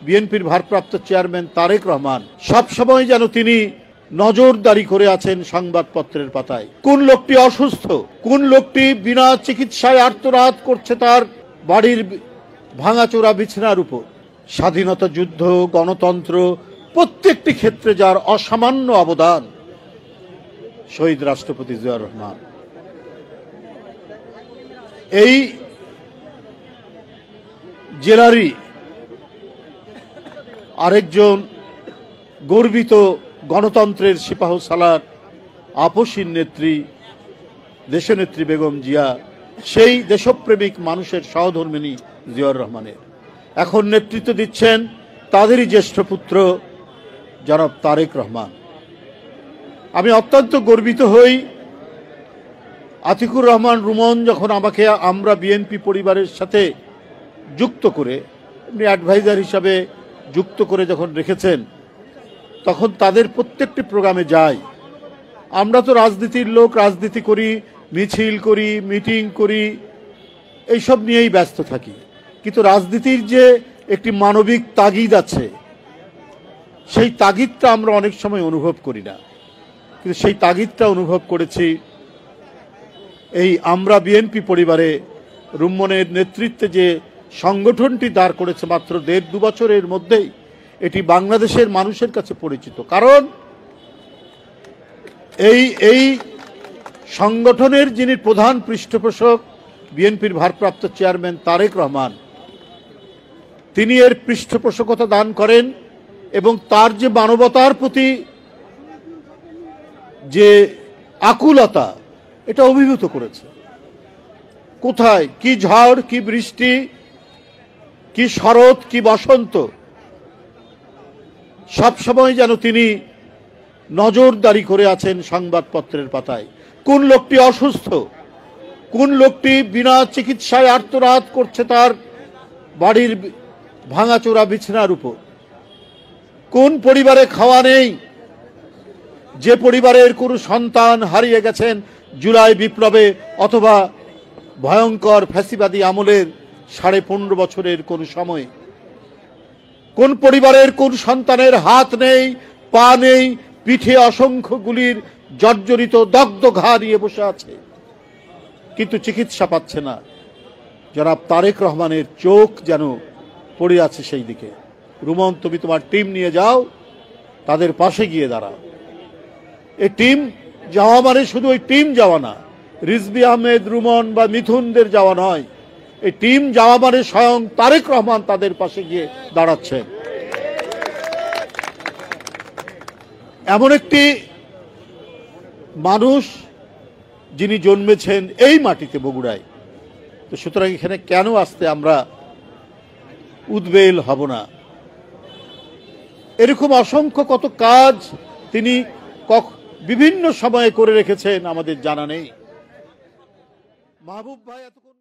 বিএনপির ভারপ্রাপ্ত চেয়ারম্যান তারেক রহমান সবসময় যেন তিনি নজরদারি করে আছেন সংবাদপত্রের পাতায়। কোন লোকটি অসুস্থ, কোন লোকটি বিনা চিকিৎসায় আর্তনাদ করছে তার বাড়ির ভাঙাচোরা বিছানার উপর। স্বাধীনতা যুদ্ধ, গণতন্ত্র প্রত্যেকটি ক্ষেত্রে যার অসামান্য অবদান, শহীদ রাষ্ট্রপতি জিয়াউর রহমান। এই জেলারই আরেকজন গর্বিত গণতন্ত্রের সিপাহসালার আপসীর নেত্রী, দেশনেত্রী বেগম জিয়া, সেই দেশপ্রেমিক মানুষের সহধর্মিণী জিয়াউর রহমানের এখন নেতৃত্ব দিচ্ছেন তাদেরই জ্যেষ্ঠ পুত্র জনাব তারেক রহমান। আমি অত্যন্ত গর্বিত হই। আতিকুর রহমান রুমন যখন আমাকে আমরা বিএনপি পরিবারের সাথে যুক্ত করে, এমনি অ্যাডভাইজার হিসাবে যুক্ত করে যখন রেখেছেন, তখন তাদের প্রত্যেকটি প্রোগ্রামে যাই। আমরা তো রাজনীতির লোক, রাজনীতি করি, মিছিল করি, মিটিং করি, এইসব নিয়েই ব্যস্ত থাকি। কিন্তু রাজনীতির যে একটি মানবিক তাগিদ আছে, সেই তাগিদটা আমরা অনেক সময় অনুভব করি না। কিন্তু সেই তাগিদটা অনুভব করেছি এই আমরা বিএনপি পরিবারে। রুম্মনের নেতৃত্বে যে সংগঠনটি দাঁড় করেছে মাত্র ১.৫-২ বছরের মধ্যেই, এটি বাংলাদেশের মানুষের কাছে পরিচিত। কারণ এই সংগঠনের যিনি প্রধান পৃষ্ঠপোষক, বিএনপির ভারপ্রাপ্ত চেয়ারম্যান তারেক রহমান, তিনি এর পৃষ্ঠপোষকতা দান করেন এবং তার যে মানবতার প্রতি যে আকুলতা, এটা অভিভূত করেছে। কোথায় কি ঝড়, কি বৃষ্টি, কি শরৎ, কি বসন্ত, সবসময় যেন তিনি নজরদারি করে আছেন সংবাদপত্রের পাতায়। কোন লোকটি অসুস্থ, কোন লোকটি বিনা চিকিৎসায় আর্তনাদ করছে তার বাড়ির ভাঙাচোরা বিছানার উপর, কোন পরিবারে খাওয়া নেই, যে পরিবারের কোনো সন্তান হারিয়ে গেছেন জুলাই বিপ্লবে অথবা ভয়ঙ্কর ফ্যাসিবাদী আমলের ১৫.৫ বছরের কোন সময়, কোন পরিবারের কোন সন্তানের হাত নেই, পা নেই, পিঠে অসংখ্য গুলির জর্জরিত দগ্ধ ঘা নিয়ে বসে আছে, কিন্তু চিকিৎসা পাচ্ছে না। জনাব তারেক রহমানের চোখ যেন পড়ে আছে সেই দিকে। রুমন, তুমি তোমার টিম নিয়ে যাও, তাদের পাশে গিয়ে দাঁড়াও। এই টিম যাওয়া মানে শুধু ওই টিম যাওয়া না, রিজভী আহমেদ, রুমন বা মিথুনদের যাওয়া নয়। এই টিম যাওয়া মানে স্বয়ং তারেক রহমান তাদের পাশে গিয়ে দাঁড়াচ্ছেন। এমন একটি মানুষ যিনি জন্মেছেন এই মাটিতে, বগুড়ায়। তো সুতরাং এখানে কেন আসতে আমরা উদ্বেল হব না? এরকম অসংখ্য কত কাজ তিনি বিভিন্ন সময়ে করে রেখেছেন আমাদের জানা নেই। মাহবুব ভাই এতক্ষণ